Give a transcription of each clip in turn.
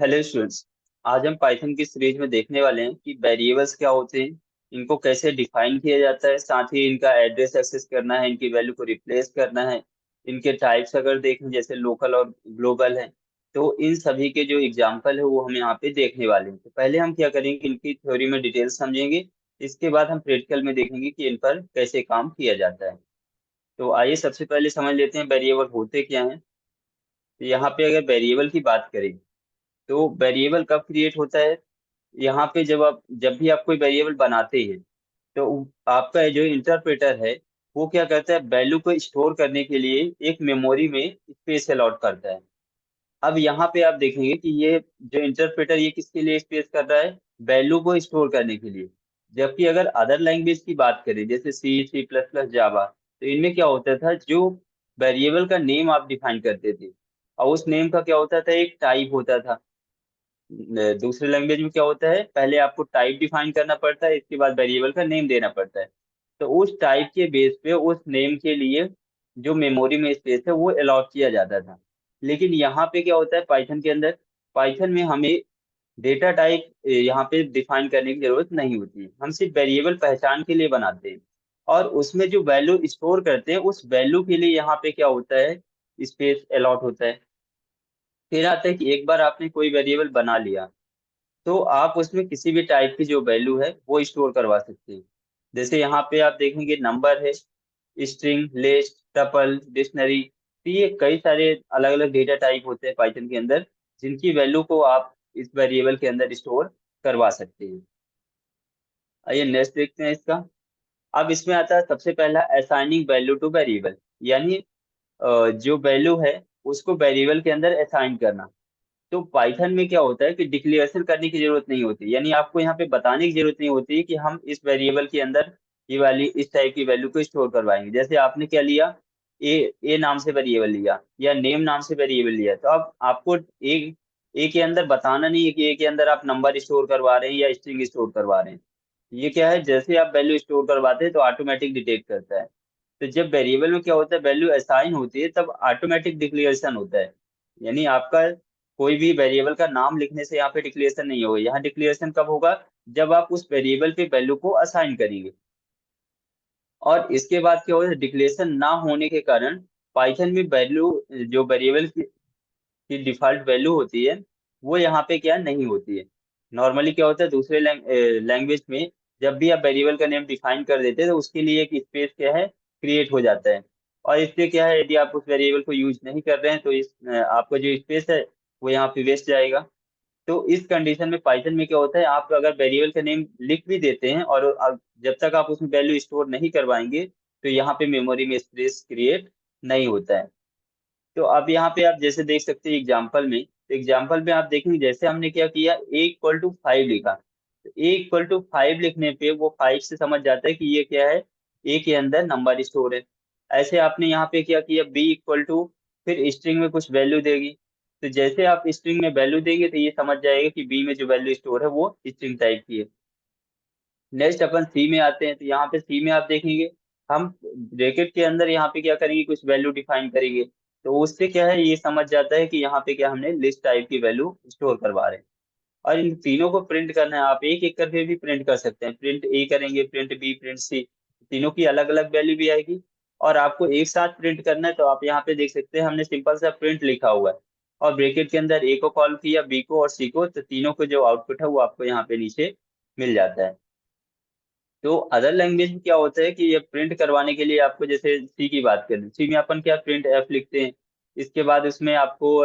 Hello students. आज हम Python की सीरीज में देखने वाले हैं कि वेरिएबल्स क्या होते हैं, इनको कैसे डिफाइन किया जाता है, साथ ही इनका एड्रेस एक्सेस करना है, इनकी वैल्यू को रिप्लेस करना है। इनके टाइप्स अगर देखें जैसे लोकल और ग्लोबल है, तो इन सभी के जो एग्जांपल है वो हम यहाँ पे देखने वाले हैं। तो पहले हम क्या करेंगे, इनकी थ्योरी में डिटेल समझेंगे। इसके बाद हम प्रैक्टिकल में देखेंगे कि इन पर कैसे काम किया जाता है। तो आइए सबसे पहले समझ लेते हैं वेरिएबल होते क्या हैं। तो यहाँ पे अगर वेरिएबल की बात करें तो वेरिएबल कब क्रिएट होता है। यहाँ पे जब भी आप कोई वेरिएबल बनाते हैं तो आपका जो इंटरप्रेटर है वो क्या करता है, वैल्यू को स्टोर करने के लिए एक मेमोरी में स्पेस अलॉट करता है। अब यहाँ पे आप देखेंगे कि ये जो इंटरप्रेटर ये किसके लिए स्पेस कर रहा है, वैल्यू को स्टोर करने के लिए। जबकि अगर अदर लैंग्वेज की बात करें जैसे सी, सी प्लस प्लस, जावा, तो इनमें क्या होता था, जो वेरिएबल का नेम आप डिफाइन करते थे और उस नेम का क्या होता था, एक टाइप होता था। दूसरे लैंग्वेज में क्या होता है, पहले आपको टाइप डिफाइन करना पड़ता है, इसके बाद वेरिएबल का नेम देना पड़ता है। तो उस टाइप के बेस पे उस नेम के लिए जो मेमोरी में स्पेस है वो अलॉट किया जाता था। लेकिन यहाँ पे क्या होता है पाइथन के अंदर, पाइथन में हमें डेटा टाइप यहाँ पे डिफाइन करने की जरूरत नहीं होती है। हम सिर्फ वेरिएबल पहचान के लिए बनाते हैं और उसमें जो वैल्यू स्टोर करते हैं उस वैल्यू के लिए यहाँ पे क्या होता है, स्पेस अलॉट होता है। फिर आता है कि एक बार आपने कोई वेरिएबल बना लिया तो आप उसमें किसी भी टाइप की जो वैल्यू है वो स्टोर करवा सकते हैं। जैसे यहाँ पे आप देखेंगे नंबर है, स्ट्रिंग, लिस्ट, टपल, डिक्शनरी। तो ये कई सारे अलग अलग डेटा टाइप होते हैं पाइथन के अंदर, जिनकी वैल्यू को आप इस वेरिएबल के अंदर स्टोर करवा सकते हैं। आइए नेक्स्ट देखते हैं इसका। अब इसमें आता है सबसे पहला असाइनिंग वैल्यू टू वेरिएबल, यानी जो वैल्यू है उसको वेरिएबल के अंदर असाइन करना। तो पाइथन में क्या होता है कि डिक्लेरेशन करने की जरूरत नहीं होती, यानी आपको यहाँ पे बताने की जरूरत नहीं होती कि हम इस वेरिएबल के अंदर ये वाली इस टाइप की वैल्यू को स्टोर करवाएंगे। जैसे आपने क्या लिया, ए नाम से वेरिएबल लिया या नेम नाम से वेरिएबल लिया, तो अब आपको ए के अंदर बताना नहीं है कि ए के अंदर आप नंबर स्टोर करवा रहे हैं या स्ट्रिंग स्टोर करवा रहे हैं। ये क्या है, जैसे आप वैल्यू स्टोर करवाते हैं तो ऑटोमेटिक डिटेक्ट करता है। तो जब वेरिएबल में क्या होता है, वैल्यू असाइन होती है तब ऑटोमेटिक डिक्लेरेशन होता है। यानी आपका कोई भी वेरिएबल का नाम लिखने से यहाँ पे डिक्लेरेशन नहीं होगा। यहाँ डिक्लेरेशन कब होगा, जब आप उस वेरिएबल पे वैल्यू को असाइन करेंगे। और इसके बाद क्या होगा, डिक्लेरेशन ना होने के कारण पाइथन में वैल्यू, जो वेरिएबल की डिफॉल्ट वैल्यू होती है वो यहाँ पे क्या नहीं होती है। नॉर्मली क्या होता है दूसरे लैंग्वेज में, जब भी आप वेरिएबल का नेम डिफाइन कर देते हैं तो उसके लिए एक स्पेस क्या है क्रिएट हो जाता है। और इससे क्या है, यदि आप उस वेरिएबल को यूज नहीं कर रहे हैं तो आपका जो स्पेस है वो यहाँ पे वेस्ट जाएगा। तो इस कंडीशन में पाइथन में क्या होता है, आप अगर वेरिएबल का नेम लिख भी देते हैं और जब तक आप उसमें वैल्यू स्टोर नहीं करवाएंगे तो यहाँ पे मेमोरी में स्पेस क्रिएट नहीं होता है। तो अब यहाँ पे आप जैसे देख सकते हैं एग्जाम्पल में, तो एग्जाम्पल में आप देखेंगे जैसे हमने क्या किया, A = 5 लिखा। तो A = 5 लिखने पे वो 5 से समझ जाता है कि ये क्या है, ए के अंदर नंबर स्टोर है। ऐसे आपने यहाँ पे क्या किया, B = फिर स्ट्रिंग में कुछ वैल्यू देगी। तो जैसे आप स्ट्रिंग में वैल्यू देंगे तो ये समझ जाएगा कि बी में जो वैल्यू स्टोर है वो स्ट्रिंग टाइप की है। नेक्स्ट अपन सी में आते हैं, तो यहाँ पे सी में आप देखेंगे हम ब्रैकेट के अंदर यहाँ पे क्या करेंगे, कुछ वैल्यू डिफाइन करेंगे। तो उससे क्या है, ये समझ जाता है कि यहाँ पे क्या हमने लिस्ट टाइप की वैल्यू स्टोर करवा रहे हैं। और इन तीनों को प्रिंट करना है, आप एक एक करके भी प्रिंट कर सकते हैं। प्रिंट ए करेंगे, प्रिंट बी, प्रिंट सी, तीनों की अलग अलग वैल्यू भी आएगी। और आपको एक साथ प्रिंट करना है तो आप यहाँ पे देख सकते हैं हमने सिंपल सा प्रिंट लिखा हुआ है और ब्रैकेट के अंदर ए को कॉल किया, बी को और सी को, तो तीनों को जो आउटपुट है वो आपको यहाँ पे नीचे मिल जाता है। तो अदर लैंग्वेज में क्या होता है कि ये प्रिंट करवाने के लिए आपको, जैसे सी की बात करें, सी में अपन क्या प्रिंट एफ लिखते हैं। इसके बाद उसमें आपको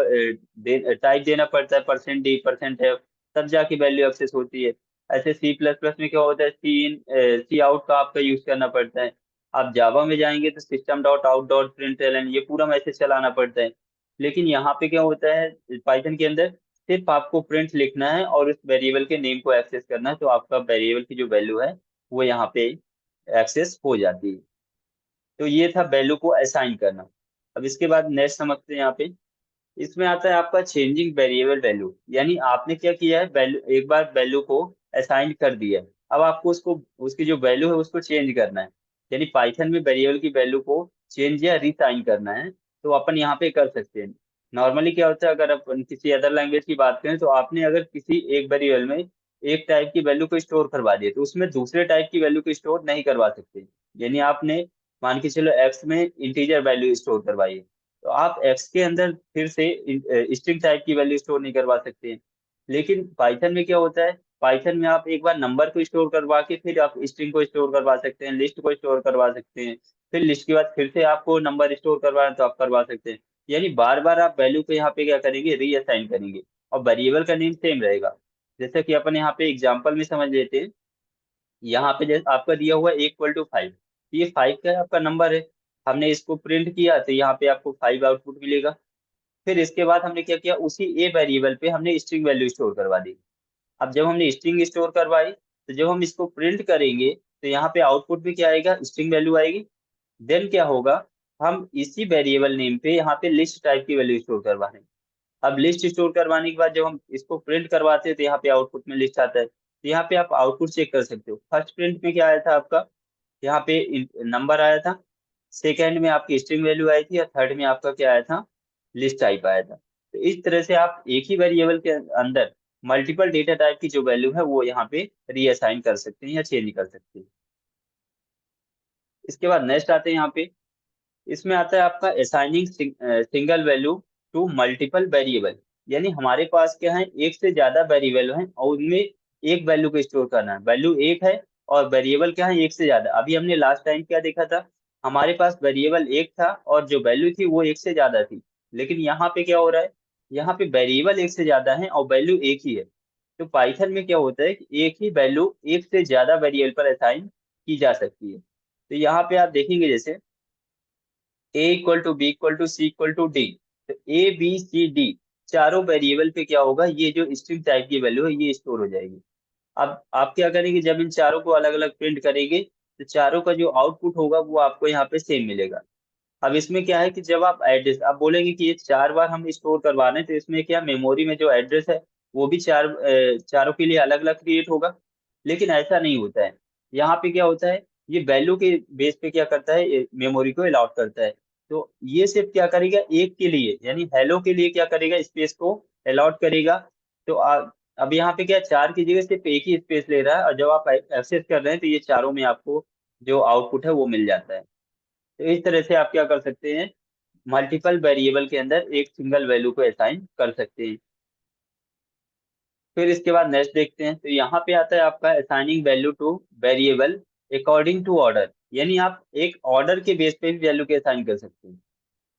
टाइप देना पड़ता है %d, %f, तब जाके वैल्यू एक्सेस होती है। ऐसे सी प्लस प्लस में क्या होता है, सी इन, सी आउट का आपका यूज करना पड़ता है। आप जावा में जाएंगे तो system.out.println ये पूरा मैसेज चलाना पड़ता है। लेकिन यहाँ पे क्या होता है पाइथन के अंदर, सिर्फ आपको प्रिंट लिखना है और उस वेरिएबल के नेम को एक्सेस करना है, तो आपका वेरिएबल की जो वैल्यू है वो यहाँ पे एक्सेस हो जाती है। तो ये था वैल्यू को असाइन करना। अब इसके बाद नेक्स्ट समझते हैं यहाँ पे। इसमें आता है आपका चेंजिंग वेरिएबल वैल्यू, यानी आपने क्या किया है, वैल्यू एक बार वैल्यू को असाइन कर दिया है, अब आपको उसको उसकी जो वैल्यू है उसको चेंज करना है। यानी पाइथन में वेरिएबल की वैल्यू को चेंज या रिसाइन करना है तो अपन यहाँ पे कर सकते हैं। नॉर्मली क्या होता है, अगर अपन किसी अदर लैंग्वेज की बात करें तो आपने अगर किसी एक वेरिएबल में एक टाइप की वैल्यू को स्टोर करवा दिया तो उसमें दूसरे टाइप की वैल्यू को स्टोर नहीं करवा सकते। यानी आपने मान के चलो एक्स में इंटीजर वैल्यू स्टोर करवाई है, तो आप एक्स के अंदर फिर से स्ट्रिंग टाइप की वैल्यू स्टोर नहीं करवा सकते। लेकिन पाइथन में क्या होता है, पाइथन में आप एक बार नंबर को स्टोर करवा के फिर आप स्ट्रिंग को स्टोर करवा सकते हैं, लिस्ट को स्टोर करवा सकते हैं, फिर लिस्ट के बाद फिर से आपको नंबर स्टोर करवाना है तो आप करवा सकते हैं। यानी बार बार आप वैल्यू को यहाँ पे क्या करेंगे, रीअसाइन करेंगे, और वेरिएबल का नेम सेम रहेगा। जैसे कि अपन यहाँ पे एग्जांपल में समझ लेते हैं। यहाँ पे जैसे आपका दिया हुआ है =5, ये 5 का आपका नंबर है। हमने इसको प्रिंट किया तो यहाँ पे आपको 5 आउटपुट मिलेगा। फिर इसके बाद हमने क्या किया, उसी ए वेरिएबल पे हमने स्ट्रिंग वैल्यू स्टोर करवा दी। अब जब हमने स्ट्रिंग स्टोर करवाई तो जब हम इसको प्रिंट करेंगे तो यहाँ पे आउटपुट में क्या आएगा, स्ट्रिंग वैल्यू आएगी। देन क्या होगा, हम इसी वेरिएबल नेम पे यहाँ पे लिस्ट टाइप की वैल्यू स्टोर करवा रहे हैं। अब लिस्ट स्टोर करवाने के बाद जब हम इसको प्रिंट करवाते हैं तो यहाँ पे आउटपुट में लिस्ट आता है, तो यहाँ पे आप आउटपुट चेक कर सकते हो। फर्स्ट प्रिंट में क्या आया था आपका, यहाँ पे नंबर आया था, सेकेंड में आपकी स्ट्रिंग वैल्यू आई थी, और थर्ड में आपका क्या आया था, लिस्ट टाइप आया था। तो इस तरह से आप एक ही वेरिएबल के अंदर मल्टीपल डेटा टाइप की जो वैल्यू है वो यहाँ पे रीअसाइन कर सकते हैं या चेंज कर सकते हैं। इसके बाद नेक्स्ट आते हैं यहाँ पे, इसमें आता है आपका assigning single value to multiple variable. यानी हमारे पास क्या है, एक से ज्यादा वेरिएबल है और उनमें एक वैल्यू को स्टोर करना है। वैल्यू एक है और वेरिएबल क्या है, एक से ज्यादा। अभी हमने लास्ट टाइम क्या देखा था, हमारे पास वेरिएबल एक था और जो वैल्यू थी वो एक से ज्यादा थी। लेकिन यहाँ पे क्या हो रहा है, यहाँ पे वेरिएबल एक से ज्यादा है और वैल्यू एक ही है। तो पाइथन में क्या होता है कि एक ही वैल्यू एक से ज्यादा वेरिएबल पर असाइन की जा सकती है। तो यहाँ पे आप देखेंगे जैसे A =B =C =D, तो A B C D चारों वेरिएबल पे क्या होगा, ये जो स्ट्रिंग टाइप की वैल्यू है ये स्टोर हो जाएगी। अब आप क्या करेंगे, जब इन चारों को अलग अलग प्रिंट करेंगे तो चारों का जो आउटपुट होगा वो आपको यहाँ पे सेम मिलेगा। अब इसमें क्या है कि जब आप एड्रेस आप बोलेंगे कि ये चार बार हम स्टोर करवा रहे हैं, तो इसमें क्या मेमोरी में जो एड्रेस है वो भी चारों के लिए अलग अलग क्रिएट होगा। लेकिन ऐसा नहीं होता है। यहाँ पे क्या होता है, ये वैल्यू के बेस पे क्या करता है, मेमोरी को अलॉट करता है। तो ये सिर्फ क्या करेगा, एक के लिए यानी हेलो के लिए क्या करेगा, स्पेस को अलॉट करेगा। तो अब यहाँ पे क्या, चार की जगह सिर्फ एक ही स्पेस ले रहा है, और जब आप एक्सेस कर रहे हैं तो ये चारों में आपको जो आउटपुट है वो मिल जाता है। तो इस तरह से आप क्या कर सकते हैं, मल्टीपल वेरिएबल के अंदर एक सिंगल वैल्यू को असाइन कर सकते हैं। फिर इसके बाद नेक्स्ट देखते हैं, तो यहाँ पे आता है आपका assigning value to variable according to order. यानी आप एक ऑर्डर के बेस पे भी वैल्यू के असाइन कर सकते हैं।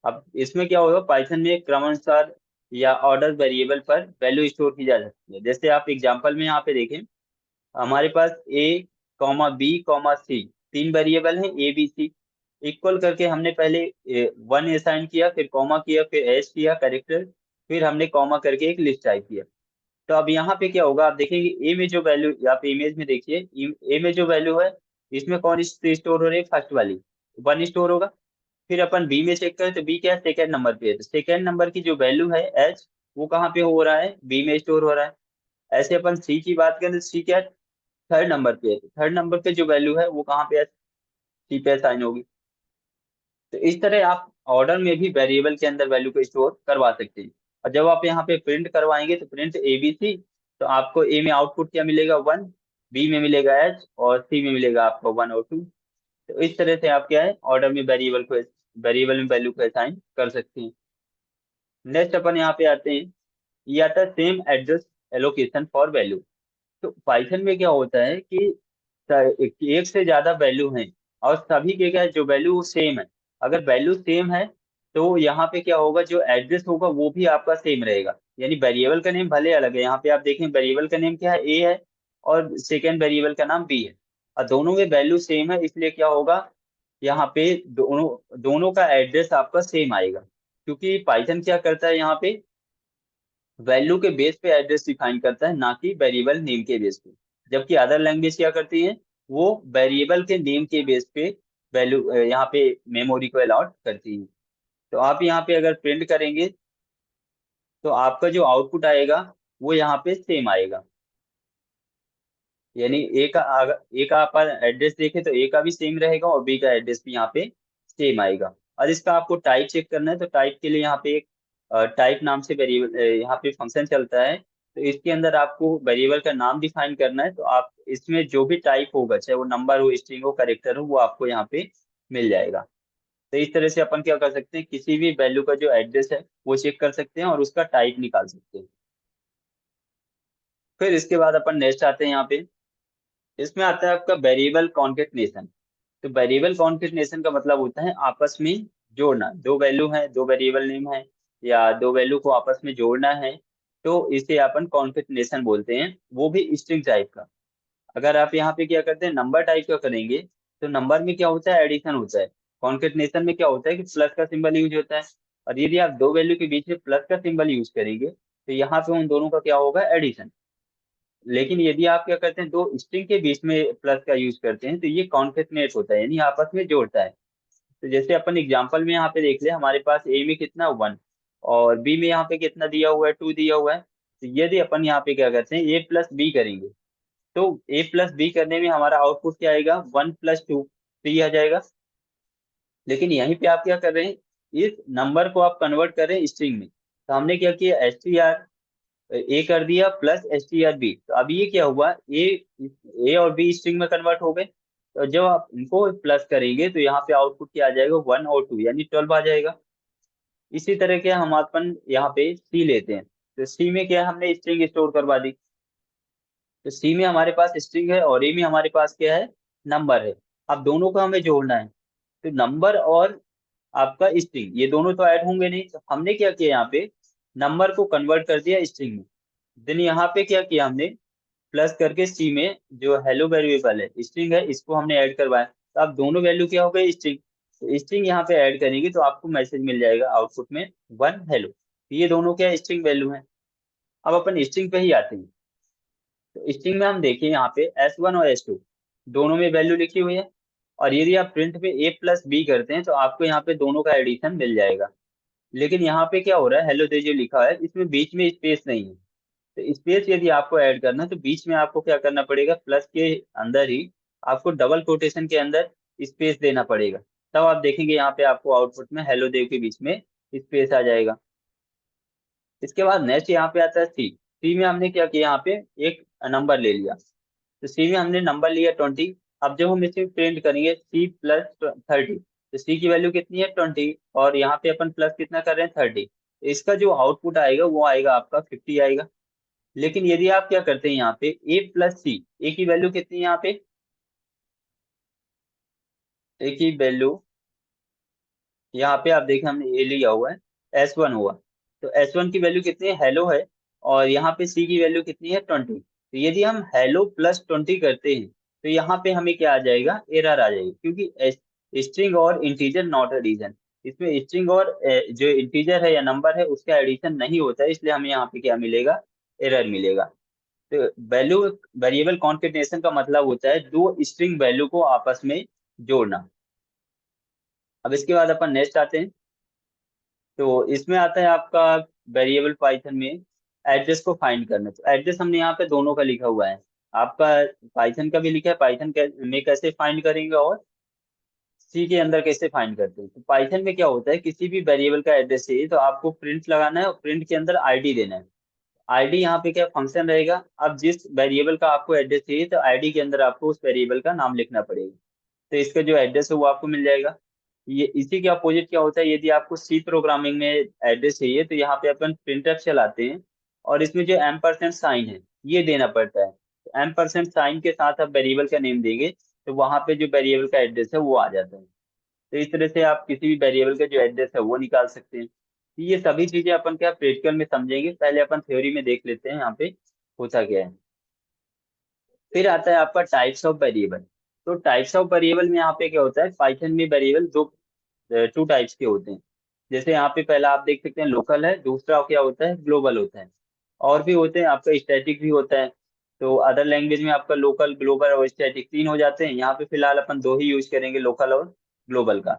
अब इसमें क्या होगा, पाइथन में क्रमानुसार या ऑर्डर वेरिएबल पर वैल्यू स्टोर की जा सकती है। जैसे आप एग्जांपल में यहाँ पे देखें, हमारे पास A, B, C तीन वेरिएबल हैं, ABC। इक्वल करके हमने पहले 1 असाइन किया, फिर कॉमा किया, फिर एस किया करेक्टर, फिर हमने कॉमा करके एक लिस्ट टाइप किया। तो अब यहाँ पे क्या होगा, आप देखेंगे ए में जो वैल्यू, आप इमेज में देखिए, ए में जो वैल्यू है इसमें कौन स्टोर हो रही है, फर्स्ट वाली 1 स्टोर होगा। फिर अपन बी में चेक करें तो बी क्या है, सेकेंड नंबर पे है, तो सेकेंड नंबर की जो वैल्यू है एच, वो कहाँ पे हो रहा है, बी में स्टोर हो रहा है। ऐसे अपन सी की बात करें तो सी क्या है, थर्ड नंबर पे है, थर्ड नंबर पे जो वैल्यू है वो कहाँ पे है, सी पे असाइन होगी। तो इस तरह आप ऑर्डर में भी वेरिएबल के अंदर वैल्यू को स्टोर करवा सकते हैं। और जब आप यहाँ पे प्रिंट करवाएंगे तो प्रिंट ABC, तो आपको ए में आउटपुट क्या मिलेगा, 1, बी में मिलेगा एच, और सी में मिलेगा आपको 1 और 2। तो इस तरह से आप क्या है, ऑर्डर में वेरिएबल में वैल्यू को असाइन कर सकते हैं। नेक्स्ट अपन यहाँ पे आते हैं, ये आता है same address allocation for value. तो पाइथन में क्या होता है कि एक से ज्यादा वैल्यू है और सभी के क्या है, जो वैल्यू सेम है। अगर वैल्यू सेम है तो यहाँ पे क्या होगा, जो एड्रेस होगा वो भी आपका सेम रहेगा। यानी वेरिएबल का नेम भले अलग है, यहाँ पे आप देखें वेरिएबल का नेम क्या है, ए है, और सेकेंड वेरिएबल का नाम बी है, और दोनों में वैल्यू सेम है, इसलिए क्या होगा, यहाँ पे दोनों दोनों का एड्रेस आपका सेम आएगा। क्योंकि पाइथन क्या करता है, यहाँ पे वैल्यू के बेस पे एड्रेस डिफाइन करता है, ना कि वेरिएबल नेम के बेस पे। जबकि अदर लैंग्वेज क्या करती है, वो वेरिएबल के नेम के बेस पे वैल्यू यहाँ पे मेमोरी को अलॉट करती है। तो आप यहाँ पे अगर प्रिंट करेंगे तो आपका जो आउटपुट आएगा वो यहाँ पे सेम आएगा। यानी ए का आप एड्रेस देखें तो ए का भी सेम रहेगा और बी का एड्रेस भी यहाँ पे सेम आएगा। और इसका आपको टाइप चेक करना है, तो टाइप के लिए यहाँ पे टाइप नाम से वेरिएबल यहाँ पे फंक्शन चलता है। तो इसके अंदर आपको वेरिएबल का नाम डिफाइन करना है, तो आप इसमें जो भी टाइप होगा, चाहे वो नंबर हो, स्ट्रिंग हो, कैरेक्टर हो, वो आपको यहाँ पे मिल जाएगा। तो इस तरह से अपन क्या कर सकते हैं, किसी भी वैल्यू का जो एड्रेस है वो चेक कर सकते हैं और उसका टाइप निकाल सकते हैं। फिर इसके बाद अपन नेक्स्ट आते हैं यहाँ पे। इसमें आता है आपका वेरिएबल कॉन्केटनेशन। तो वेरिएबल कॉन्केटनेशन का मतलब होता है आपस में जोड़ना। दो वैल्यू है, दो वेरिएबल नेम है, या दो वैल्यू को आपस में जोड़ना है, तो इसे अपन कॉन्केटनेशन बोलते हैं, वो भी स्ट्रिंग टाइप का। अगर आप यहाँ पे क्या करते हैं, नंबर टाइप का करेंगे, तो नंबर में क्या होता है, एडिशन होता है। कॉन्केटनेशन में क्या होता है कि प्लस का सिंबल यूज होता है। और यदि आप दो वैल्यू के बीच में प्लस का सिंबल यूज करेंगे, तो यहाँ पे उन दोनों का क्या होगा, एडिशन। लेकिन यदि आप क्या करते हैं, दो स्ट्रिंग के बीच में प्लस का यूज करते हैं, तो ये कॉन्केटनेट होता है, यानी आपस में जोड़ता है। तो जैसे अपन एग्जांपल में यहाँ पे देख ले, हमारे पास ए में कितना 1, और बी में यहाँ पे कितना दिया हुआ है, 2 दिया हुआ है। तो यदि अपन यहाँ पे क्या करते हैं, ए प्लस बी करेंगे, तो ए प्लस बी करने में हमारा आउटपुट क्या आएगा, 1 + 2, 3 आ जाएगा। लेकिन यहीं पे आप क्या कर रहे हैं, इस नंबर को आप कन्वर्ट कर रहे हैं स्ट्रिंग में। तो हमने क्या किया, ए कर दिया प्लस STR B। तो अब ये क्या हुआ, ए और बी स्ट्रिंग में कन्वर्ट हो गए। तो जब आप इनको प्लस करेंगे, तो यहाँ पे आउटपुट क्या आ जाएगा, 1 और 2 यानी 12 आ जाएगा। इसी तरह के हम अपन यहाँ पे सी लेते हैं। तो सी में क्या है, हमने स्ट्रिंग स्टोर करवा दी। तो सी में हमारे पास स्ट्रिंग है और ए में हमारे पास क्या है, नंबर है। अब दोनों को हमें जोड़ना है। तो नंबर और आपका स्ट्रिंग, ये दोनों तो ऐड होंगे नहीं, तो हमने क्या किया, यहाँ पे नंबर को कन्वर्ट कर दिया स्ट्रिंग में। देन यहाँ पे क्या किया हमने, प्लस करके सी में जो हेलो वेरिएबल है, स्ट्रिंग है, इसको हमने ऐड करवाया। तो अब दोनों वैल्यू क्या हो गई, स्ट्रिंग। तो स्ट्रिंग यहाँ पे ऐड करेंगे, तो आपको मैसेज मिल जाएगा आउटपुट में 1 हेलो। ये दोनों क्या स्ट्रिंग वैल्यू है। अब अपन स्ट्रिंग पे ही आते हैं। तो स्ट्रिंग में हम देखिए यहाँ पे S1 और S2 दोनों में वैल्यू लिखी हुई है। और यदि आप प्रिंट पे A + B करते हैं, तो आपको यहाँ पे दोनों का एडिशन मिल जाएगा। लेकिन यहाँ पे क्या हो रहा है, हेलो दे जो लिखा है, इसमें बीच में स्पेस नहीं है। तो स्पेस यदि आपको ऐड करना है, तो बीच में आपको क्या करना पड़ेगा, प्लस के अंदर ही आपको डबल कोटेशन के अंदर स्पेस देना पड़ेगा। तब आप देखेंगे यहाँ पे आपको आउटपुट में हेलो देव के बीच में स्पेस आ जाएगा। इसके बाद नेक्स्ट यहाँ पे आता है सी। सी में हमने क्या किया, यहाँ पे एक नंबर ले लिया। तो सी में हमने नंबर लिया 20। अब जब हम इसे प्रिंट करेंगे C + 30, तो सी की वैल्यू कितनी है, 20, और यहाँ पे अपन प्लस कितना कर रहे हैं, 30। इसका जो आउटपुट आएगा वो आएगा आपका 50 आएगा। लेकिन यदि आप क्या करते हैं, यहाँ पे A + C, ए की वैल्यू कितनी है यहाँ पे, ए की वैल्यू यहाँ पे आप देखें, हमने ए लिया हुआ है, S1 हुआ। तो S1 की वैल्यू कितनी है, हेलो है। और यहाँ पे सी की वैल्यू कितनी है, 20। तो यदि हम हेलो +20 करते हैं, तो यहाँ पे हमें क्या आ जाएगा, एरर आ जाएगी, क्योंकि स्ट्रिंग और इंटीजर नॉट एडिशन। इसमें स्ट्रिंग और जो इंटीजर है या नंबर है, उसका एडिशन नहीं होता है, इसलिए हमें यहाँ पे क्या मिलेगा, एरर मिलेगा। तो वैल्यू वेरिएबल कॉन्केटेनेशन का मतलब होता है दो स्ट्रिंग वैल्यू को आपस में जोड़ना। अब इसके बाद अपन नेक्स्ट आते हैं। तो इसमें आता है आपका वेरिएबल पाइथन में एड्रेस को फाइंड करना। तो एड्रेस हमने यहाँ पे दोनों का लिखा हुआ है, आपका पाइथन का भी लिखा है, पाइथन में कैसे फाइंड करेंगे और सी के अंदर कैसे फाइंड करते हैं। तो पाइथन में क्या होता है, किसी भी वेरिएबल का एड्रेस चाहिए, तो आपको प्रिंट लगाना है और प्रिंट के अंदर आईडी देना है। आईडी यहाँ पे क्या फंक्शन रहेगा। अब जिस वेरिएबल का आपको एड्रेस चाहिए, तो आईडी के अंदर आपको उस वेरिएबल का नाम लिखना पड़ेगा। तो इसका जो एड्रेस है वो आपको मिल जाएगा। ये इसी के अपोजिट क्या होता है, यदि आपको सी प्रोग्रामिंग में एड्रेस चाहिए, तो यहाँ पे अपन प्रिंटफ चलाते हैं, और इसमें जो M% साइन है ये देना पड़ता है। तो M%साइन के साथ आप वेरिएबल का नेम देंगे, तो वहां पे जो वेरिएबल का एड्रेस है वो आ जाता है। तो इस तरह से आप किसी भी वेरिएबल का जो एड्रेस है वो निकाल सकते हैं। तो ये सभी चीजें अपन क्या प्रैक्टिकल में समझेंगे, पहले अपन थ्योरी में देख लेते हैं यहाँ पे होता क्या है। फिर आता है आपका टाइप्स ऑफ वेरिएबल। तो टाइप्स ऑफ वेरिएबल में यहाँ पे क्या होता है, पाइथन में वेरिएबल दो, 2 टाइप्स के होते हैं। जैसे यहाँ पे पहला आप देख सकते हैं लोकल है, दूसरा क्या होता है, ग्लोबल होता है। और भी होते हैं, आपका स्टैटिक भी होता है। तो अदर लैंग्वेज में आपका लोकल, ग्लोबल और स्टैटिक 3 हो जाते हैं। यहाँ पे फिलहाल अपन दो ही यूज करेंगे, लोकल और ग्लोबल का।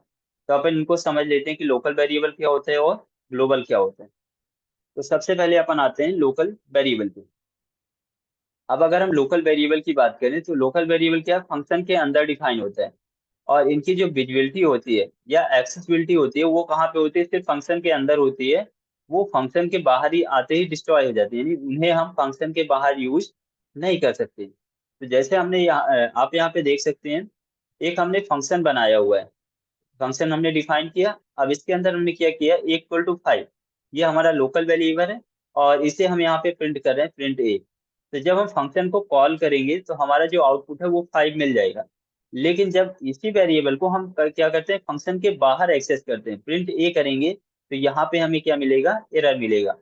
तो अपन इनको समझ लेते हैं कि लोकल वेरिएबल क्या होता है और ग्लोबल क्या होता है। तो सबसे पहले अपन आते हैं लोकल वेरिएबल पे। अब अगर हम लोकल वेरिएबल की बात करें, तो लोकल वेरिएबल क्या फंक्शन के अंदर डिफाइन होता है। और इनकी जो विजिबिलिटी होती है या एक्सेसिबिलिटी होती है, वो कहाँ पे होती है, सिर्फ फंक्शन के अंदर होती है। वो फंक्शन के बाहर ही आते ही डिस्ट्रॉय हो जाते हैं, यानी उन्हें हम फंक्शन के बाहर यूज नहीं कर सकते। तो जैसे हमने आप यहाँ पे देख सकते हैं, एक हमने फंक्शन बनाया हुआ है, फंक्शन हमने डिफाइन किया। अब इसके अंदर हमने क्या किया, A = 5, ये हमारा लोकल वेरिएबल है, और इसे हम यहाँ पे प्रिंट कर रहे हैं, प्रिंट A। तो जब हम फंक्शन को कॉल करेंगे तो हमारा जो आउटपुट है वो 5 मिल जाएगा। लेकिन जब इसी वेरिएबल को हम क्या करते हैं, फंक्शन के बाहर एक्सेस करते हैं, प्रिंट A करेंगे, तो यहाँ पे हमें क्या मिलेगा, एरर मिलेगा,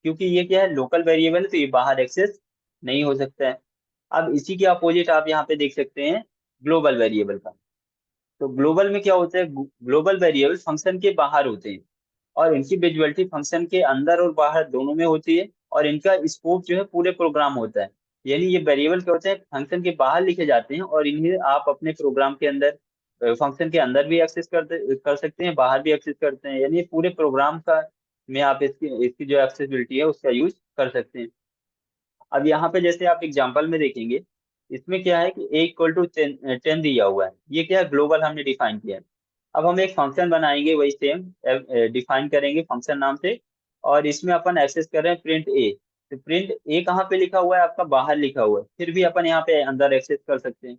क्योंकि ये क्या है, लोकल वेरिएबल है, तो ये बाहर एक्सेस नहीं हो सकता है। अब इसी के अपोजिट आप यहाँ पे देख सकते हैं ग्लोबल वेरिएबल का। तो ग्लोबल में क्या होता है, ग्लोबल वेरिएबल फंक्शन के बाहर होते हैं, और इनकी विजुअलिटी फंक्शन के अंदर और बाहर दोनों में होती है, और इनका स्कोप जो है पूरे प्रोग्राम होता है। यानी ये वेरिएबल क्या होते हैं, फंक्शन के बाहर लिखे जाते हैं, और इन्हें आप अपने प्रोग्राम के अंदर, फंक्शन के अंदर भी एक्सेस कर सकते हैं, बाहर भी एक्सेस करते हैं, यानी पूरे प्रोग्राम का में आप इसकी इसकी जो एक्सेसिबिलिटी है उसका यूज कर सकते हैं। अब यहाँ पे जैसे आप एग्जांपल में देखेंगे, इसमें क्या है कि A = 10 दिया हुआ है, ये क्या है, ग्लोबल हमने डिफाइन किया है। अब हम एक फंक्शन बनाएंगे, वही सेम डिफाइन करेंगे फंक्शन नाम से, और इसमें अपन एक्सेस कर रहे हैं प्रिंट ए। तो प्रिंट ए कहाँ पे लिखा हुआ है, आपका बाहर लिखा हुआ है, फिर भी अपन यहाँ पे अंदर एक्सेस कर सकते हैं।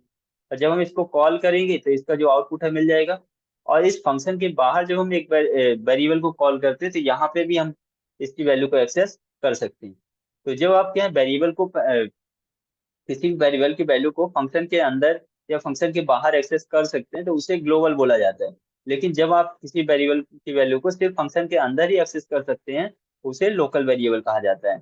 और जब हम इसको कॉल करेंगे तो इसका जो आउटपुट है मिल जाएगा। और इस फंक्शन के बाहर जब हम एक वेरिएबल को कॉल करते हैं, तो यहाँ पे भी हम इसकी वैल्यू को एक्सेस कर सकते हैं। तो जब आप क्या है, वेरिएबल को किसी भी वेरिएबल की वैल्यू को फंक्शन के अंदर या फंक्शन के बाहर एक्सेस कर सकते हैं, तो उसे ग्लोबल बोला जाता है। लेकिन जब आप किसी वेरिएबल की वैल्यू को सिर्फ फंक्शन के अंदर ही एक्सेस कर सकते हैं, उसे लोकल वेरिएबल कहा जाता है।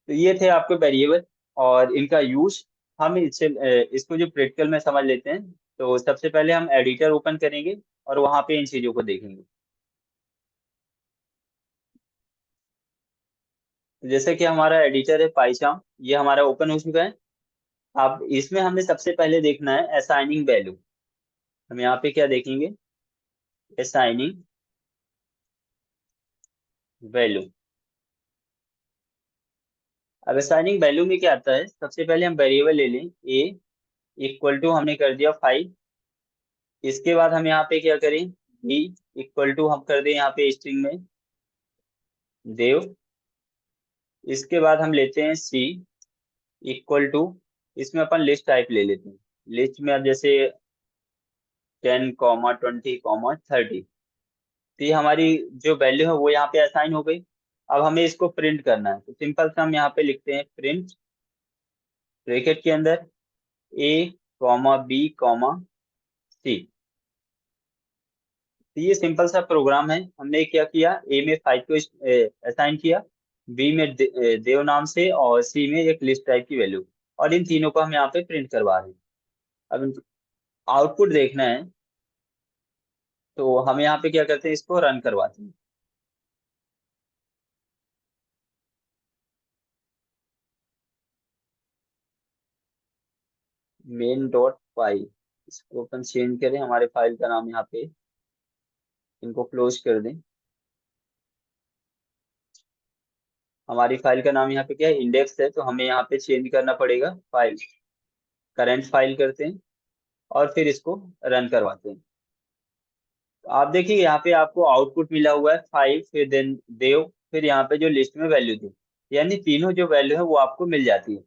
तो ये थे आपके वेरिएबल और इनका यूज। हम इसको जो प्रैक्टिकल में समझ लेते हैं। तो सबसे पहले हम एडिटर ओपन करेंगे और वहां पे इन चीजों को देखेंगे। तो जैसे कि हमारा एडिटर है पाइचाम, ये हमारा ओपन हो चुका है। अब इसमें हमें सबसे पहले देखना है असाइनिंग वैल्यू। हम यहाँ पे क्या देखेंगे, असाइनिंग वैल्यू। अब असाइनिंग वैल्यू में क्या आता है, सबसे पहले हम वेरिएबल ले लें, A = हमने कर दिया 5। इसके बाद हम यहाँ पे क्या करें, B = हम कर दें यहाँ पे स्ट्रिंग में देव। इसके बाद हम लेते हैं C = इसमें अपन लिस्ट टाइप ले लेते हैं। लिस्ट में अब जैसे 10, 20, 30, तो ये हमारी जो वैल्यू है वो यहाँ पे असाइन हो गई। अब हमें इसको प्रिंट करना है, तो सिंपल सा हम यहाँ पे लिखते हैं प्रिंट ब्रैकेट के अंदर A, B, C। तो ये सिंपल सा प्रोग्राम है। हमने क्या किया, ए में 5 को असाइन किया, बी में देव नाम से, और सी में एक लिस्ट टाइप की वैल्यू, और इन तीनों को हम यहाँ पे प्रिंट करवा रहे हैं। अब आउटपुट देखना है, तो हम यहाँ पे क्या करते हैं, इसको रन करवाते हैं। main.py, इसको अपन चेंज करें, हमारे फाइल का नाम यहाँ पे, इनको क्लोज कर दें। हमारी फाइल का नाम यहाँ पे क्या है, इंडेक्स है, तो हमें यहाँ पे चेंज करना पड़ेगा, फाइल करंट फाइल करते हैं, और फिर इसको रन करवाते हैं। तो आप देखिए यहाँ पे आपको आउटपुट मिला हुआ है 5, फिर देन देव, फिर यहाँ पे जो लिस्ट में वैल्यू थी, यानी तीनों जो वैल्यू है वो आपको मिल जाती है।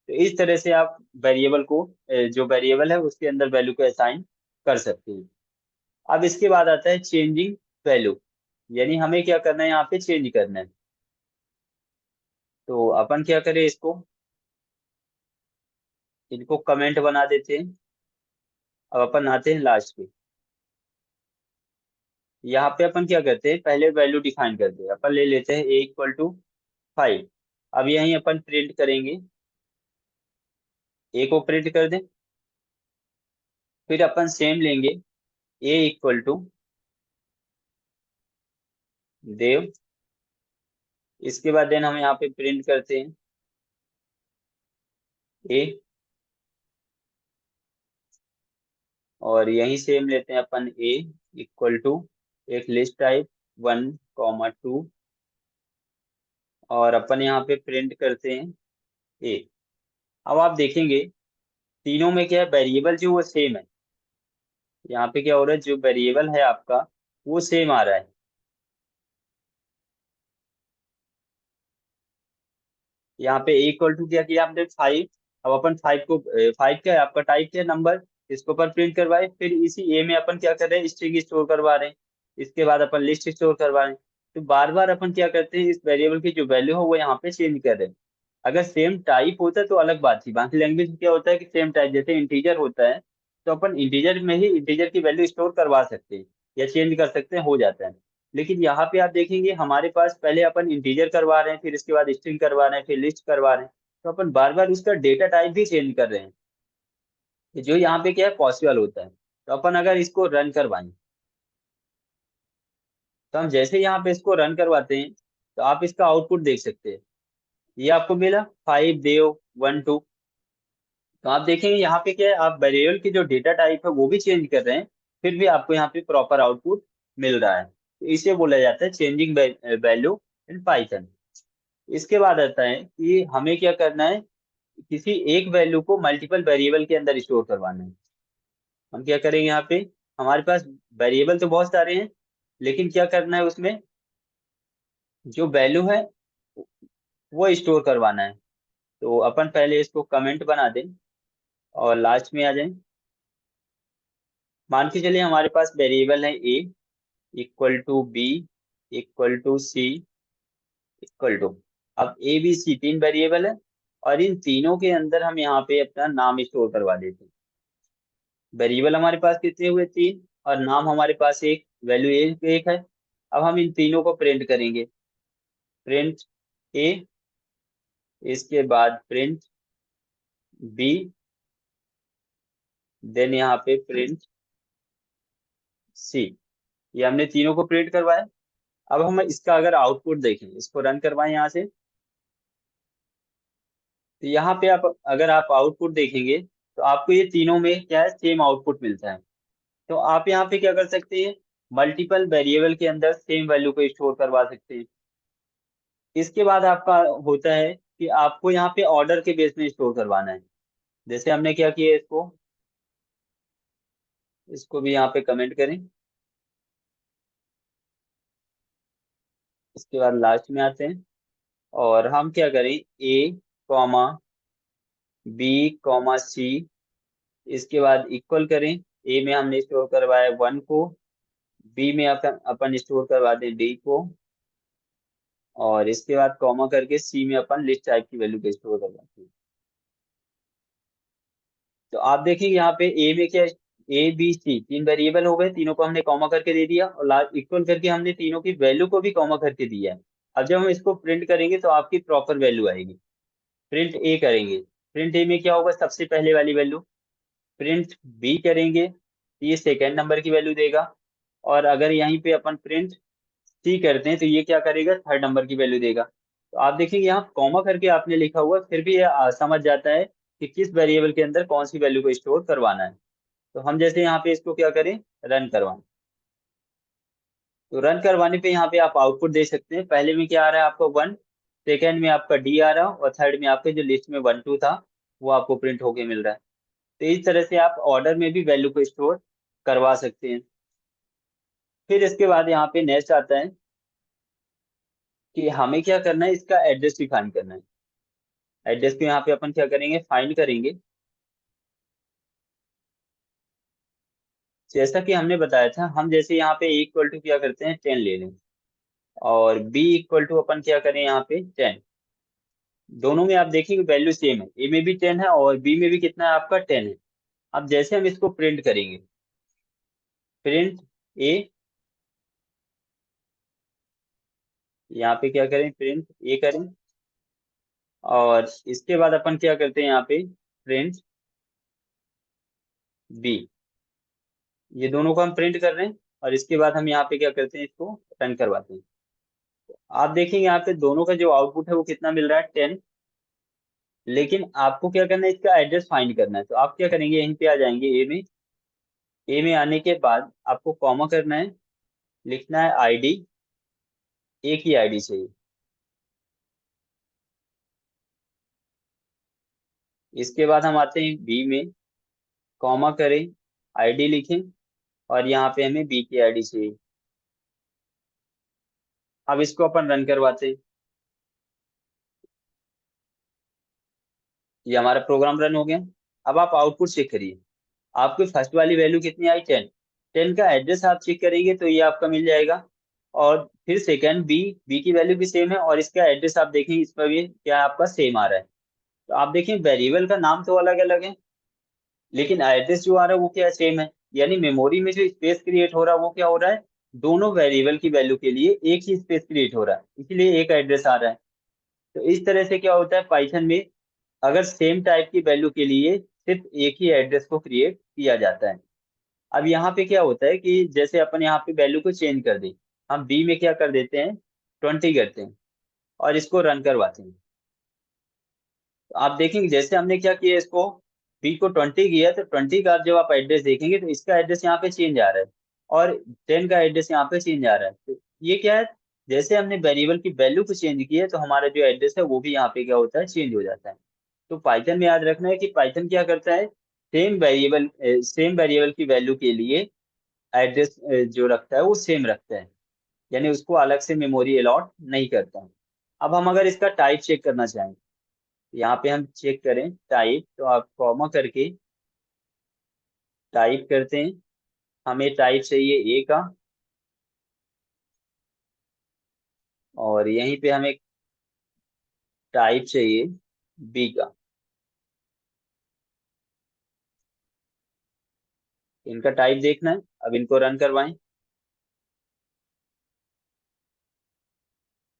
तो इस तरह से आप वेरिएबल को, जो वेरिएबल है उसके अंदर वैल्यू को असाइन कर सकते हैं। अब इसके बाद आता है चेंजिंग वैल्यू, यानी हमें क्या करना है, यहाँ पे चेंज करना है। तो अपन क्या करें, इसको इनको कमेंट बना देते हैं। अब अपन आते हैं लास्ट पे, यहाँ पे अपन क्या करते हैं, पहले वैल्यू डिफाइन करते हैं, अपन ले लेते हैं A = 5। अब यहीं अपन प्रिंट करेंगे, A को प्रिंट कर दें। फिर अपन सेम लेंगे, A = देव। इसके बाद देन हम यहाँ पे प्रिंट करते हैं A, और यहीं सेम लेते हैं अपन A = एक लिस्ट टाइप 1, 2, और अपन यहाँ पे प्रिंट करते हैं A। अब आप देखेंगे तीनों में क्या है, वेरिएबल जो वो सेम है। यहाँ पे क्या हो रहा है, जो वेरिएबल है आपका वो सेम आ रहा है। यहाँ पे इक्वल टू क्या किया हमने 5। अब अपन 5 को 5 क्या है आपका टाइप क्या नंबर, इसको अपन प्रिंट करवाए, फिर इसी ए में अपन क्या कर रहे हैं स्ट्रिंग स्टोर करवा रहे हैं, इसके बाद अपन लिस्ट स्टोर करवा रहे हैं। तो बार बार अपन क्या करते हैं इस वेरिएबल की जो वैल्यू हो वो यहाँ पे चेंज कर रहे हैं। अगर सेम टाइप होता तो अलग बात थी, बाकी लैंग्वेज में क्या होता है कि सेम टाइप जैसे इंटीजर होता है तो अपन इंटीजर में ही इंटीजर की वैल्यू स्टोर करवा सकते हैं या चेंज कर सकते हैं, हो जाता है। लेकिन यहाँ पे आप देखेंगे हमारे पास पहले अपन इंटीजर करवा रहे हैं, फिर इसके बाद स्ट्रिंग करवा रहे हैं, फिर लिस्ट करवा रहे हैं, तो अपन बार बार उसका डेटा टाइप भी चेंज कर रहे हैं, जो यहाँ पे क्या है पॉसिबल होता है। तो अपन अगर इसको रन करवाएं, तो हम जैसे यहाँ पे इसको रन करवाते हैं तो आप इसका आउटपुट देख सकते हैं। ये आपको मिला 5 देव 1 2। तो आप देखेंगे यहाँ पे क्या है, आप वेरिएबल की जो डेटा टाइप है वो भी चेंज कर रहे हैं, फिर भी आपको यहाँ पे प्रॉपर आउटपुट मिल रहा है। तो इसे बोला जाता है चेंजिंग वैल्यू इन पाइथन। इसके बाद आता है कि हमें क्या करना है, किसी एक वैल्यू को मल्टीपल वेरिएबल के अंदर स्टोर करवाना है। हम क्या करेंगे यहाँ पे, हमारे पास वेरिएबल तो बहुत सारे हैं, लेकिन क्या करना है उसमें जो वैल्यू है वो स्टोर करवाना है। तो अपन पहले इसको कमेंट बना दें और लास्ट में आ जाएं। मान के चलिए हमारे पास वेरिएबल है A equal to B equal to C equal to. अब ए बी सी तीन वेरिएबल है, और इन तीनों के अंदर हम यहाँ पे अपना नाम स्टोर करवा देते हैं। वेरिएबल हमारे पास कितने हुए 3, और नाम हमारे पास एक, वैल्यू एक है। अब हम इन तीनों को प्रिंट करेंगे, प्रिंट ए, इसके बाद प्रिंट बी, देन यहाँ पे प्रिंट सी। ये हमने तीनों को प्रिंट करवाया। अब हम इसका अगर आउटपुट देखें, इसको रन करवाएं यहाँ से, तो यहाँ पे आप अगर आप आउटपुट देखेंगे तो आपको ये तीनों में क्या है सेम आउटपुट मिलता है। तो आप यहाँ पे क्या कर सकते हैं, मल्टीपल वेरिएबल के अंदर सेम वैल्यू को स्टोर करवा सकते हैं। इसके बाद आपका होता है कि आपको यहाँ पे ऑर्डर के बेस में स्टोर करवाना है। जैसे हमने क्या किया, इसको इसको भी यहाँ पे कमेंट करें। इसके बाद लास्ट में आते हैं और हम क्या करें, ए कॉमा बी कॉमा सी, इसके बाद इक्वल करें। ए में हमने स्टोर करवाया 1 को, बी में अपन अपन स्टोर करवा दें डी को, और इसके बाद कॉमा करके सी में अपन लिस्ट टाइप की वैल्यू को स्टोर करवाते हैं। तो आप देखिए यहाँ पे ए में क्या, ए बी सी तीन वेरिएबल हो गए, तीनों को हमने कॉमा करके दे दिया, और लास्ट इक्वल करके हमने तीनों की वैल्यू को भी कॉमा करके दिया है। अब जब हम इसको प्रिंट करेंगे तो आपकी प्रॉपर वैल्यू आएगी। प्रिंट ए करेंगे, प्रिंट ए में क्या होगा, सबसे पहले वाली वैल्यू। प्रिंट बी करेंगे तो ये सेकेंड नंबर की वैल्यू देगा, और अगर यहीं पे अपन प्रिंट सी करते हैं तो ये क्या करेगा, थर्ड नंबर की वैल्यू देगा। तो आप देखेंगे यहाँ कॉमा करके आपने लिखा हुआ है, फिर भी ये समझ जाता है कि किस वेरिएबल के अंदर कौन सी वैल्यू को स्टोर करवाना है। तो हम जैसे यहाँ पे इसको क्या करें, रन करवाएं। तो रन करवाने पे यहाँ पे आप आउटपुट दे सकते हैं। पहले में क्या आ रहा है आपका 1, सेकेंड में आपका डी आ रहा है, और थर्ड में आपके जो लिस्ट में 1 2 था वो आपको प्रिंट होके मिल रहा है। तो इस तरह से आप ऑर्डर में भी वैल्यू को स्टोर करवा सकते हैं। फिर इसके बाद यहाँ पे नेक्स्ट आता है कि हमें क्या करना है, इसका एड्रेस डिफाइन करना है। एड्रेस को यहाँ पे अपन क्या करेंगे, फाइंड करेंगे। जैसा कि हमने बताया था, हम जैसे यहाँ पे इक्वल टू क्या करते हैं 10 ले लें, और बी इक्वल टू अपन क्या करें यहाँ पे 10। दोनों में आप देखेंगे वैल्यू सेम है, ए में भी 10 है और बी में भी कितना है आपका 10 है। अब जैसे हम इसको प्रिंट करेंगे, प्रिंट ए, यहाँ पे क्या करें प्रिंट ए करें, और इसके बाद अपन क्या करते हैं यहाँ पे प्रिंट बी। ये दोनों को हम प्रिंट कर रहे हैं, और इसके बाद हम यहाँ पे क्या करते हैं, इसको रन करवाते हैं। आप देखेंगे यहाँ पे दोनों का जो आउटपुट है वो कितना मिल रहा है 10। लेकिन आपको क्या करना है, इसका एड्रेस फाइंड करना है। तो आप क्या करेंगे, यहीं पे आ जाएंगे ए में। ए में आने के बाद आपको कॉमा करना है, लिखना है आईडी, एक ही आईडी चाहिए। इसके बाद हम आते हैं बी में, कॉमा करें, आईडी लिखें, और यहाँ पे हमें बी की आईडी चाहिए। अब इसको अपन रन करवाते हैं। ये हमारा प्रोग्राम रन हो गया। अब आप आउटपुट चेक करिए, आपकी फर्स्ट वाली वैल्यू कितनी आई, 10। 10 का एड्रेस आप चेक करेंगे तो ये आपका मिल जाएगा। और फिर सेकंड बी, बी की वैल्यू भी सेम है और इसका एड्रेस आप देखेंगे इस पर भी क्या आपका सेम आ रहा है। तो आप देखें वेरिएबल का नाम तो अलग अलग है, लेकिन एड्रेस जो आ रहा है वो क्या सेम है। यानी मेमोरी में जो स्पेस क्रिएट हो रहा है वो क्या हो रहा है, दोनों वेरिएबल की वैल्यू के लिए एक ही स्पेस क्रिएट हो रहा है, इसलिए एक एड्रेस आ रहा है। तो इस तरह से क्या होता है पाइथन में, अगर सेम टाइप की वैल्यू के लिए सिर्फ एक ही एड्रेस को क्रिएट किया जाता है। अब यहाँ पे क्या होता है कि जैसे अपन यहाँ पे वैल्यू को चेंज कर दें, हम बी में क्या कर देते हैं, 20 करते हैं और इसको रन करवाते हैं। तो आप देखेंगे जैसे हमने क्या किया, इसको बी को 20 किया तो 20 का जब आप एड्रेस देखेंगे तो इसका एड्रेस यहाँ पे चेंज आ रहा है और 10 का एड्रेस यहाँ पे चेंज आ रहा है। तो ये क्या है, जैसे हमने वेरिएबल की वैल्यू को चेंज किया तो हमारा जो एड्रेस है वो भी यहाँ पे क्या होता है, चेंज हो जाता है। तो पाइथन में याद रखना है कि पाइथन क्या करता है, सेम वेरिएबल की वैल्यू के लिए एड्रेस जो रखता है वो सेम रखता है, यानी उसको अलग से मेमोरी अलॉट नहीं करता है। अब हम अगर इसका टाइप चेक करना चाहें, यहाँ पे हम चेक करें टाइप, तो आप कॉमा करके टाइप करते हैं, हमें टाइप चाहिए ए का, और यहीं पे हमें टाइप चाहिए बी का। इनका टाइप देखना है, अब इनको रन करवाएं।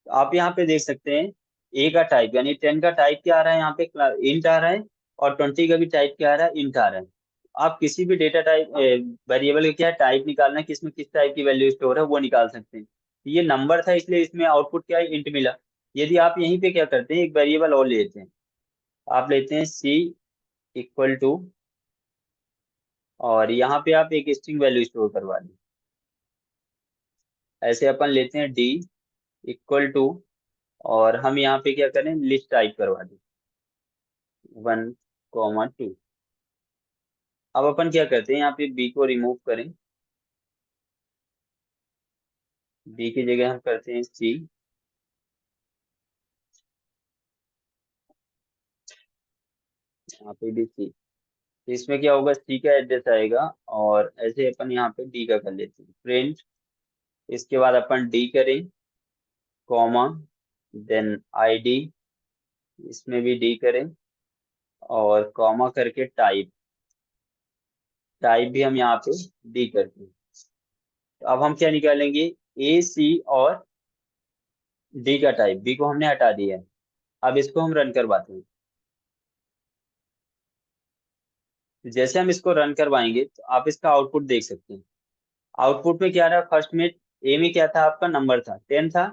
तो आप यहाँ पे देख सकते हैं ए का टाइप यानी 10 का टाइप क्या आ रहा है, यहाँ पे इंट आ रहा है, और 20 का भी टाइप क्या आ रहा है, इंट आ रहा है। आप किसी भी डेटा टाइप वेरिएबल का क्या टाइप निकालना है, किसमें किस टाइप की वैल्यू स्टोर है वो निकाल सकते हैं। ये नंबर था इसलिए इसमें आउटपुट क्या है, इंट मिला। यदि आप यहीं पे क्या करते हैं, एक वेरिएबल और लेते हैं, आप लेते हैं सी इक्वल टू, और यहाँ पे आप एक स्ट्रिंग वैल्यू स्टोर करवा दें। ऐसे अपन लेते हैं डी इक्वल टू, और हम यहाँ पे क्या करें, लिस्ट टाइप करवा दें 1, 2। अब अपन क्या करते हैं, यहाँ पे बी को रिमूव करें, बी की जगह हम करते हैं सी, यहाँ पे भी सी। तो इसमें क्या होगा, सी का एड्रेस आएगा, और ऐसे अपन यहाँ पे डी का कर लेते हैं प्रिंट। इसके बाद अपन डी करें, कॉमा, देन आईडी, इसमें भी डी करें, और कॉमा करके टाइप, टाइप भी हम यहाँ पे डी करते हैं। तो अब हम क्या निकालेंगे, ए सी और डी का टाइप, बी को हमने हटा दिया है। अब इसको हम रन करवाते हैं। तो जैसे हम इसको रन करवाएंगे तो आप इसका आउटपुट देख सकते हैं। आउटपुट में क्या रहा, फर्स्ट में ए में क्या था, आपका नंबर था 10 था,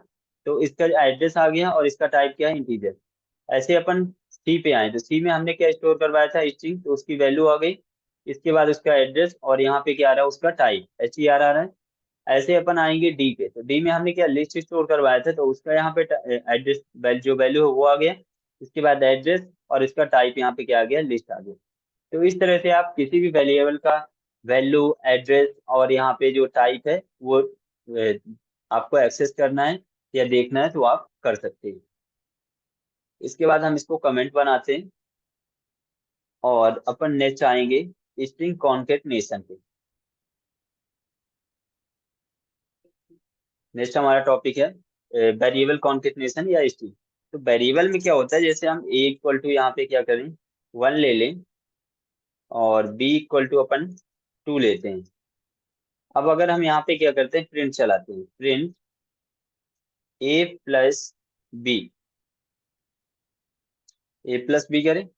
तो इसका एड्रेस आ गया और इसका टाइप क्या है, इंटीजर। ऐसे अपन सी पे आए तो सी में हमने क्या स्टोर करवाया था, स्ट्रिंग, तो उसकी वैल्यू आ गई। इसके बाद उसका एड्रेस, और यहाँ पे क्या आ रहा है, उसका टाइप एच ई आर आ रहा है। ऐसे अपन आएंगे डी पे, तो डी में हमने क्या लिस्ट स्टोर करवाया था, तो उसका यहाँ पे एड्रेस जो वैल्यू है वो आ गया। इसके बाद एड्रेस, और इसका टाइप यहाँ पे क्या आ गया, लिस्ट आ गया। तो इस तरह से आप किसी भी वेरिएबल का वैल्यू, एड्रेस और यहाँ पे जो टाइप है वो आपको एक्सेस करना है या देखना है तो आप कर सकते हैं। इसके बाद हम इसको कमेंट बनाते हैं, और अपन नेक्स्ट आएंगे स्ट्रिंग कॉन्केटनेशन पे। नेक्स्ट हमारा टॉपिक है वेरिएबल कॉन्केटनेशन या स्ट्रिंग। तो वेरिएबल में क्या होता है, जैसे हम ए इक्वल टू यहाँ पे क्या करें, 1 ले लें, और बी इक्वल टू अपन 2 लेते हैं। अब अगर हम यहाँ पे क्या करते हैं, प्रिंट चलाते हैं, प्रिंट ए प्लस बी, ए प्लस बी करें।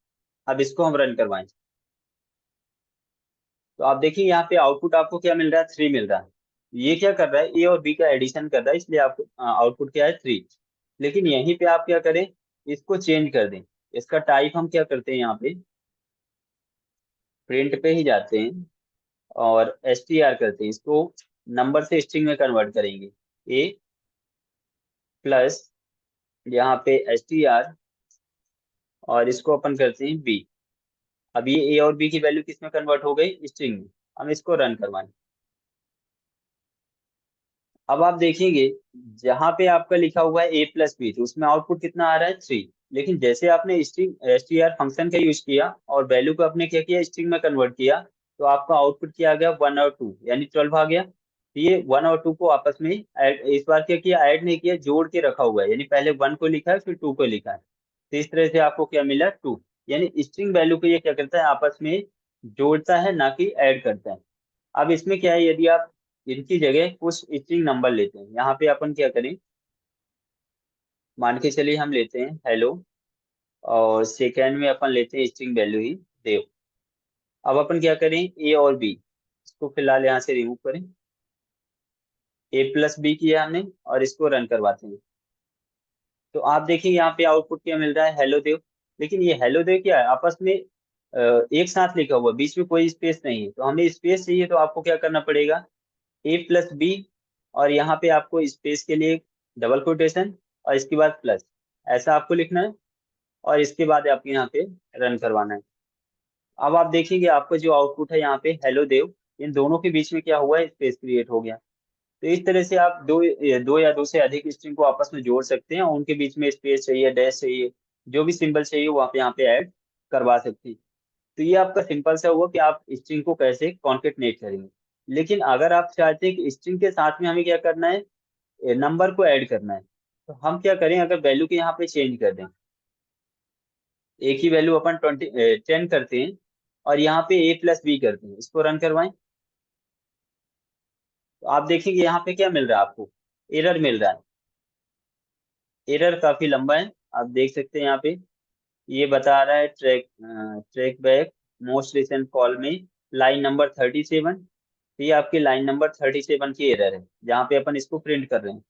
अब इसको हम रन करवाएं, तो आप देखिए यहाँ पे आउटपुट आपको क्या मिल रहा है, 3 मिल रहा है। ये क्या कर रहा है, ए और बी का एडिशन कर रहा है, इसलिए आपको आउटपुट क्या है, 3। लेकिन यहीं पे आप क्या करें, इसको चेंज कर दें। इसका टाइप हम क्या करते हैं, यहाँ पे प्रिंट पे ही जाते हैं, और एस टी आर करते हैं, इसको नंबर से स्ट्रिंग में कन्वर्ट करेंगे। ए प्लस, यहाँ पे एस टी आर, और इसको अपन करते हैं बी। अब ये ए और बी की वैल्यू किस में कन्वर्ट हो गई, स्ट्रिंग में। हम इसको रन करवाएं। अब आप देखेंगे जहां पे आपका लिखा हुआ है ए प्लस बी, तो उसमें आउटपुट कितना आ रहा है, 3। लेकिन जैसे आपने स्ट्रिंग str फंक्शन का यूज किया और वैल्यू को आपने क्या किया, स्ट्रिंग में कन्वर्ट किया, तो आपका आउटपुट क्या आ गया, 1 और 2, यानी 12 आ गया। तो ये 1 और 2 को आपस में इस बार क्या किया, ऐड नहीं किया, जोड़ के रखा हुआ है, यानी पहले 1 को लिखा है फिर 2 को लिखा है। तो इस तरह से आपको क्या मिला, 2। यानी स्ट्रिंग वैल्यू को ये क्या करता है, आपस में जोड़ता है, ना कि ऐड करता है। अब इसमें क्या है, यदि आप इनकी जगह कुछ स्ट्रिंग नंबर लेते हैं, यहाँ पे अपन क्या करें, मान के चलिए हम लेते हैं हेलो, और सेकेंड में अपन लेते हैं स्ट्रिंग वैल्यू ही देव। अब अपन क्या करें, ए और बी, इसको फिलहाल यहाँ से रिमूव करें। A+B किया हमने, और इसको रन करवाते हैं। तो आप देखिए यहाँ पे आउटपुट क्या मिल रहा है, हेलो देव। लेकिन ये हेलो देव क्या है, आपस में एक साथ लिखा हुआ, बीच में कोई स्पेस नहीं है। तो हमें स्पेस चाहिए, तो आपको क्या करना पड़ेगा, A+B, और यहाँ पे आपको स्पेस के लिए डबल कोटेशन, और इसके बाद प्लस, ऐसा आपको लिखना है। और इसके बाद आपको यहाँ पे रन करवाना है। अब आप देखेंगे आपका जो आउटपुट है यहाँ पे हेलो देव, इन दोनों के बीच में क्या हुआ है, स्पेस क्रिएट हो गया। तो इस तरह से आप दो या दो से अधिक स्ट्रिंग को आपस में जोड़ सकते हैं, और उनके बीच में स्पेस चाहिए, डैश चाहिए, जो भी सिंबल चाहिए वो आप यहाँ पे ऐड करवा सकते हैं। तो ये आपका सिंपल सा हुआ कि आप स्ट्रिंग को कैसे कॉन्केटनेट करेंगे। लेकिन अगर आप चाहते हैं कि स्ट्रिंग के साथ में हमें क्या करना है, नंबर को ऐड करना है, तो हम क्या करें, अगर वैल्यू के यहाँ पे चेंज कर दें, एक ही वैल्यू अपन 10 करते हैं, और यहाँ पे A+B करते हैं, इसको रन करवाएं। तो आप देखेंगे यहाँ पे क्या मिल रहा है आपको, एरर मिल रहा है। एरर काफी लंबा है, आप देख सकते हैं यहाँ पे। ये बता रहा है track back most recent call में लाइन नंबर 37। ये आपकी लाइन नंबर 37 की एरर है, जहाँ पे अपन इसको प्रिंट कर रहे हैं।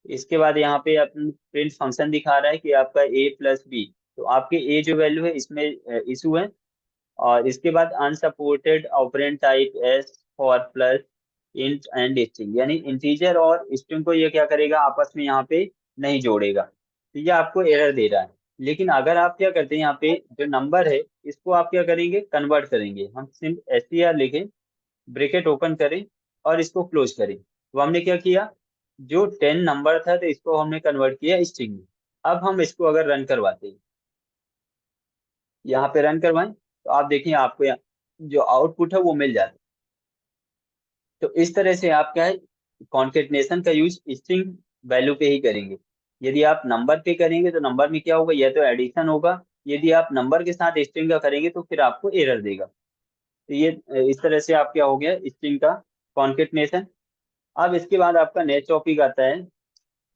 इसके बाद यहाँ पे अपन प्रिंट फंक्शन दिखा रहा है कि आपका A+B, तो आपके ए जो वैल्यू है इसमें इशू है। और इसके बाद unsupported operand type S for plus int and string, यानी इंटीजर और स्ट्रिंग को ये क्या करेगा, आपस में यहाँ पे नहीं जोड़ेगा। तो ये आपको एरर दे रहा है। लेकिन अगर आप क्या करते हैं, यहाँ पे जो नंबर है इसको आप क्या करेंगे, कन्वर्ट करेंगे। हम सिर्फ str लिखें, ब्रैकेट ओपन करें, और इसको क्लोज करें। तो हमने क्या किया, जो 10 नंबर था तो इसको हमने कन्वर्ट किया स्ट्रिंग में। अब हम इसको अगर रन करवाते हैं, यहाँ पे रन करवाएं, तो आप देखिए आपको यहाँ जो आउटपुट है वो मिल जाता है। तो इस तरह से आप क्या है, कॉन्केटनेशन का यूज स्ट्रिंग वैल्यू पे ही करेंगे। यदि आप नंबर पे करेंगे तो नंबर में क्या होगा, या तो एडिशन होगा। यदि आप नंबर के साथ स्ट्रिंग का करेंगे तो फिर आपको एरर देगा। तो ये इस तरह से आप क्या हो गया, स्ट्रिंग का कॉन्केटनेशन। अब इसके बाद आपका नेक्स्ट टॉपिक आता है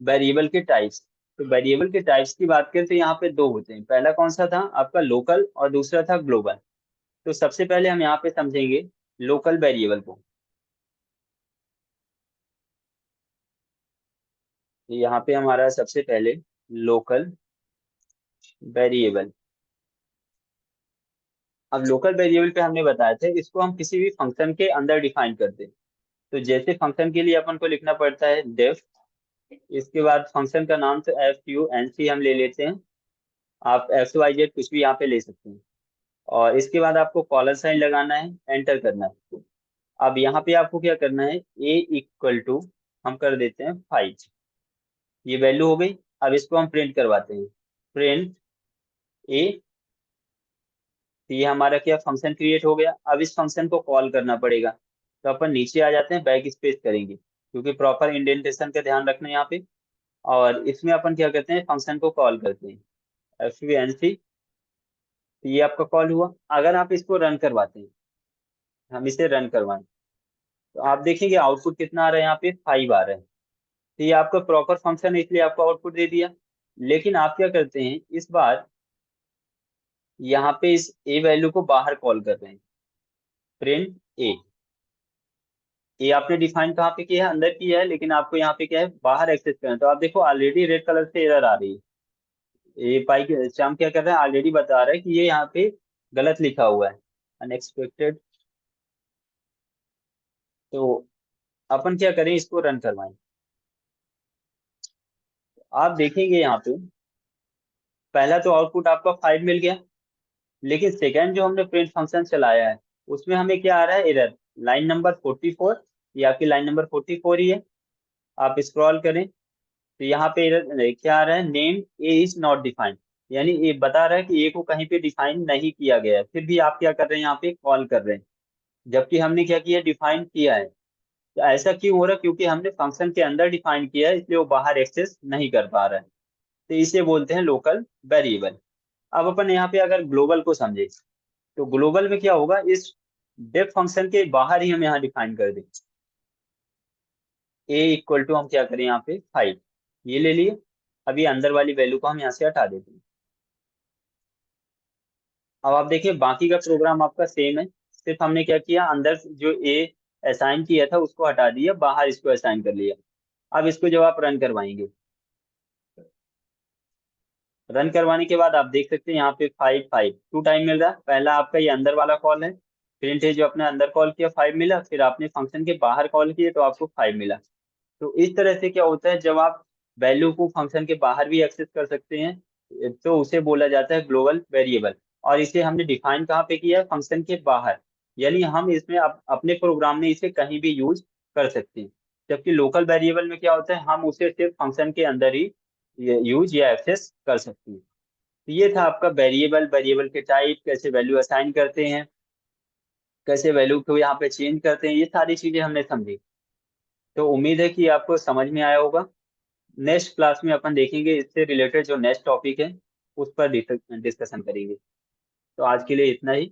वेरिएबल के टाइप्स। तो वेरिएबल के टाइप्स की बात करें तो यहाँ पे दो होते हैं, पहला कौन सा था आपका, लोकल, और दूसरा था ग्लोबल। तो सबसे पहले हम यहाँ पे समझेंगे लोकल वेरिएबल को। तो यहाँ पे हमारा सबसे पहले लोकल वेरिएबल। अब लोकल वेरिएबल पे हमने बताया था, इसको हम किसी भी फंक्शन के अंदर डिफाइन करते हैं। तो जैसे फंक्शन के लिए अपन को लिखना पड़ता है डेफ, इसके बाद फंक्शन का नाम तो FUNC हम ले लेते हैं। आप XYZ कुछ भी यहाँ पे ले सकते हैं। और इसके बाद आपको कॉलर साइन लगाना है, एंटर करना है। अब यहाँ पे आपको क्या करना है, A=, हम कर देते हैं 5, ये वैल्यू हो गई। अब इसको हम प्रिंट करवाते हैं, प्रिंट A। तो ये हमारा क्या फंक्शन क्रिएट हो गया। अब इस फंक्शन को कॉल करना पड़ेगा। तो अपन नीचे आ जाते हैं, बैक स्पेस करेंगे, क्योंकि प्रॉपर इंडेंटेशन का ध्यान रखना है यहाँ पे। और इसमें अपन क्या करते हैं, फंक्शन को कॉल करते हैं, FUNC। तो ये आपका कॉल हुआ। अगर आप इसको रन करवाते हैं, हम इसे रन करवाएं, तो आप देखेंगे आउटपुट कितना आ रहा है, यहाँ पे 5 आ रहा है। तो ये आपका प्रॉपर फंक्शन है, इसलिए आपको आउटपुट दे दिया। लेकिन आप क्या करते हैं, इस बार यहाँ पे इस ए वैल्यू को बाहर कॉल कर रहे हैं, प्रिंट ए। ये आपने डिफाइन कहाँ पे किया है, अंदर किया है, लेकिन आपको यहाँ पे क्या है, बाहर एक्सेस करना है। तो आप देखो ऑलरेडी रेड कलर से एरर आ रही है। ये पाई के श्याम क्या कर रहा है, ऑलरेडी बता रहा है कि ये यहाँ पे गलत लिखा हुआ है, अनएक्सपेक्टेड। तो अपन क्या करें, इसको रन करवाएं। आप देखेंगे यहाँ पे पहला तो आउटपुट आपका 5 मिल गया। लेकिन सेकंड जो हमने प्रिंट फंक्शन चलाया है, उसमें हमें क्या आ रहा है, एरर, लाइन नंबर 44। ये आपकी लाइन नंबर 44 ही है। आप स्क्रॉल करें तो यहाँ पे एरर क्या आ रहा है, name A is not defined. यानी ये बता रहा है कि ए को कहीं पे डिफाइन नहीं किया गया है, फिर भी आप क्या कर रहे हैं, यहाँ पे कॉल कर रहे हैं, जबकि हमने क्या किया, डिफाइन किया है। तो ऐसा क्यों हो रहा है, क्योंकि हमने फंक्शन के अंदर डिफाइन किया है, इसलिए वो बाहर एक्सेस नहीं कर पा रहा है। तो इसे बोलते हैं लोकल वेरिएबल। अब अपन यहाँ पे अगर ग्लोबल को समझे, तो ग्लोबल में क्या होगा, इस डेफ फंक्शन के बाहर ही हम यहाँ डिफाइन कर दें, ए इक्वल टू हम क्या करें यहाँ पे 5, ये ले लिए। अभी अंदर वाली वैल्यू को हम यहाँ से हटा देते हैं। अब आप देखिए बाकी का प्रोग्राम आपका सेम है, सिर्फ हमने क्या किया, अंदर जो ए असाइन किया था उसको हटा दिया, बाहर इसको असाइन कर लिया। अब इसको जब आप रन करवाएंगे, रन करवाने के बाद आप देख सकते हैं यहाँ पे 5 5 टू टाइम मिल रहा है। पहला आपका ये अंदर वाला कॉल है, प्रिंट है जो अपने अंदर कॉल किया 5 मिला, फिर आपने फंक्शन के बाहर कॉल किए तो आपको 5 मिला। तो इस तरह से क्या होता है, जब आप वैल्यू को फंक्शन के बाहर भी एक्सेस कर सकते हैं, तो उसे बोला जाता है ग्लोबल वेरिएबल। और इसे हमने डिफाइन कहाँ पे किया है, फंक्शन के बाहर। यानी हम इसमें अपने प्रोग्राम में इसे कहीं भी यूज कर सकते हैं। जबकि लोकल वेरिएबल में क्या होता है, हम उसे सिर्फ फंक्शन के अंदर ही यूज या एक्सेस कर सकते हैं। तो ये था आपका वेरिएबल, वेरिएबल के टाइप, कैसे वैल्यू असाइन करते हैं, कैसे वैल्यू को यहाँ पे चेंज करते हैं, ये सारी चीजें हमने समझी। तो उम्मीद है कि आपको समझ में आया होगा। नेक्स्ट क्लास में अपन देखेंगे इससे रिलेटेड जो नेक्स्ट टॉपिक है, उस पर डिस्कशन करेंगे। तो आज के लिए इतना ही।